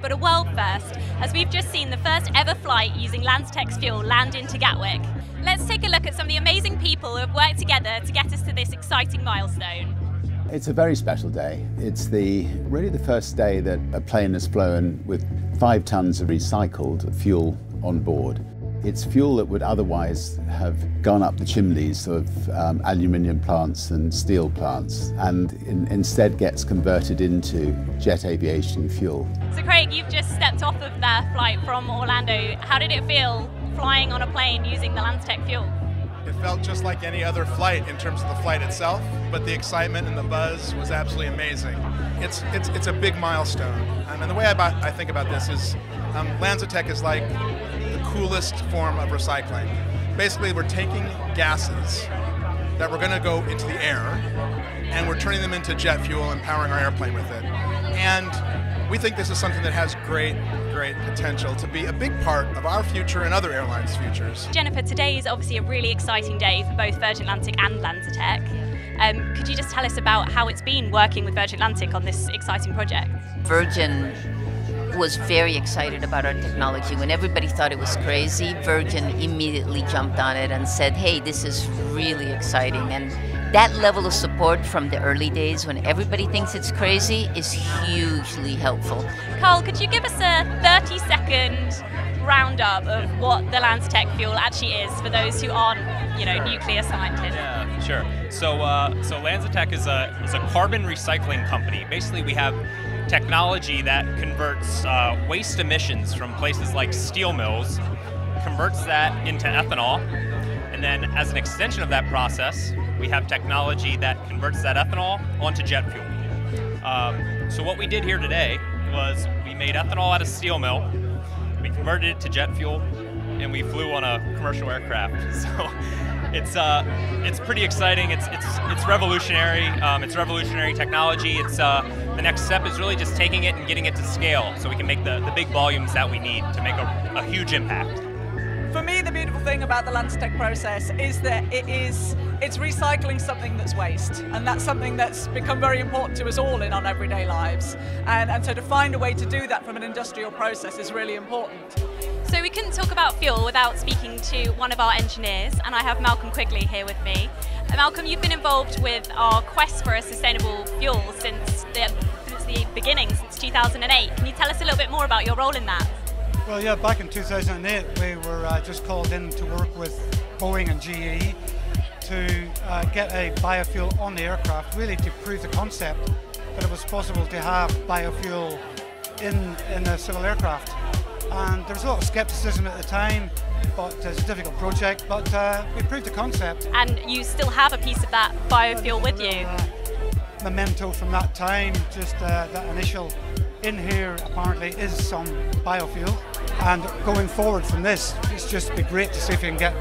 but a world first, as we've just seen the first ever flight using LanzaTech's fuel land into Gatwick. Let's take a look at some of the amazing people who have worked together to get us to this exciting milestone. It's a very special day. It's really the first day that a plane has flown with 5 tons of recycled fuel on board. It's fuel that would otherwise have gone up the chimneys of aluminium plants and steel plants, and instead gets converted into jet aviation fuel. So Craig, you've just stepped off of the flight from Orlando. How did it feel flying on a plane using the LanzaTech fuel? It felt just like any other flight in terms of the flight itself, but the excitement and the buzz was absolutely amazing. It's a big milestone, and the way I think about this is LanzaTech is like the coolest form of recycling. Basically, we're taking gases that we're going to go into the air, and we're turning them into jet fuel and powering our airplane with it. And we think this is something that has great potential to be a big part of our future and other airlines' futures. Jennifer, today is obviously a really exciting day for both Virgin Atlantic and LanzaTech. Could you just tell us about how it's been working with Virgin Atlantic on this exciting project? Virgin was very excited about our technology. When everybody thought it was crazy, Virgin immediately jumped on it and said, hey, this is really exciting. And that level of support from the early days when everybody thinks it's crazy is hugely helpful. Carl, could you give us a 30-second roundup of what the LanzaTech fuel actually is for those who aren't, nuclear scientists? Yeah, sure. So LanzaTech is a carbon recycling company. Basically, we have technology that converts waste emissions from places like steel mills, converts that into ethanol, and then as an extension of that process, we have technology that converts that ethanol onto jet fuel. So what we did here today was we made ethanol out of steel mill, we converted it to jet fuel, and we flew on a commercial aircraft. So it's pretty exciting. It's revolutionary. It's revolutionary technology. The next step is really just taking it and getting it to scale, so we can make the big volumes that we need to make a huge impact. For me, the beautiful thing about the LanzaTech process is that it's recycling something that's waste, and that's something that's become very important to us all in our everyday lives. And so to find a way to do that from an industrial process is really important. So we couldn't talk about fuel without speaking to one of our engineers, and I have Malcolm Quigley here with me. Malcolm, you've been involved with our quest for a sustainable fuel since the beginning, since 2008. Can you tell us a little bit more about your role in that? Well, yeah, back in 2008 we were just called in to work with Boeing and GE to get a biofuel on the aircraft, really to prove the concept that it was possible to have biofuel in a civil aircraft. And there was a lot of skepticism at the time, but it's a difficult project, but we proved the concept. And you still have a piece of that biofuel with you? Memento from that time, just that initial in here apparently is some biofuel. And going forward from this, it's just be great to see if we can get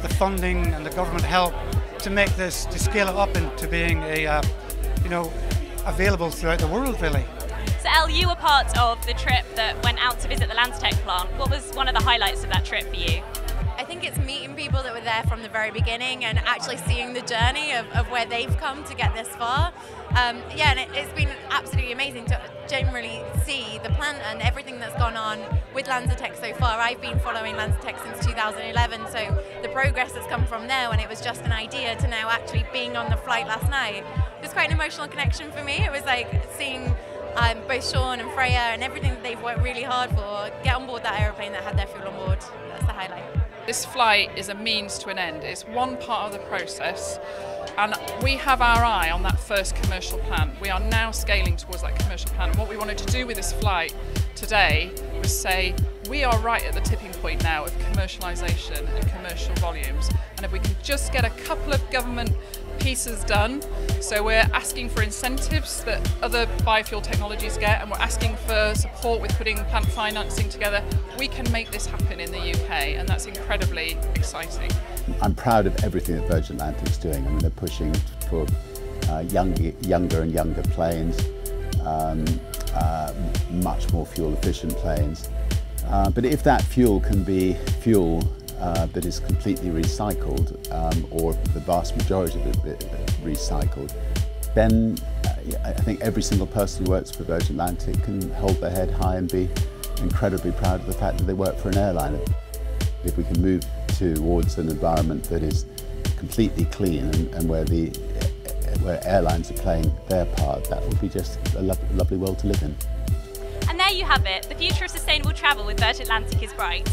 the funding and the government help to make this, to scale it up into being available throughout the world, really. So Elle, you were part of the trip that went out to visit the LanzaTech plant. What was one of the highlights of that trip for you? I think it's meeting people that were there from the very beginning and actually seeing the journey of where they've come to get this far. Yeah, and it's been absolutely amazing to generally see the plant and everything that's gone on with LanzaTech so far. I've been following LanzaTech since 2011, so the progress that's come from there when it was just an idea to now actually being on the flight last night. It was quite an emotional connection for me. It was like seeing both Sean and Freya and everything that they've worked really hard for get on board that aeroplane that had their fuel on board. That's the highlight. This flight is a means to an end. It's one part of the process, and we have our eye on that first commercial plant. We are now scaling towards that commercial plant. And what we wanted to do with this flight today was say we are right at the tipping point now of commercialisation and commercial volumes, and if we can just get a couple of government pieces done. So we're asking for incentives that other biofuel technologies get, and we're asking for support with putting plant financing together. We can make this happen in the UK, and that's incredibly exciting. I'm proud of everything that Virgin Atlantic's doing. I mean, they're pushing for younger and younger planes, much more fuel efficient planes. But if that fuel can be fuel that is completely recycled, or the vast majority of it recycled, then I think every single person who works for Virgin Atlantic can hold their head high and be incredibly proud of the fact that they work for an airline. If we can move towards an environment that is completely clean and where airlines are playing their part, that would be just a lovely world to live in. And there you have it. The future of sustainable travel with Virgin Atlantic is bright.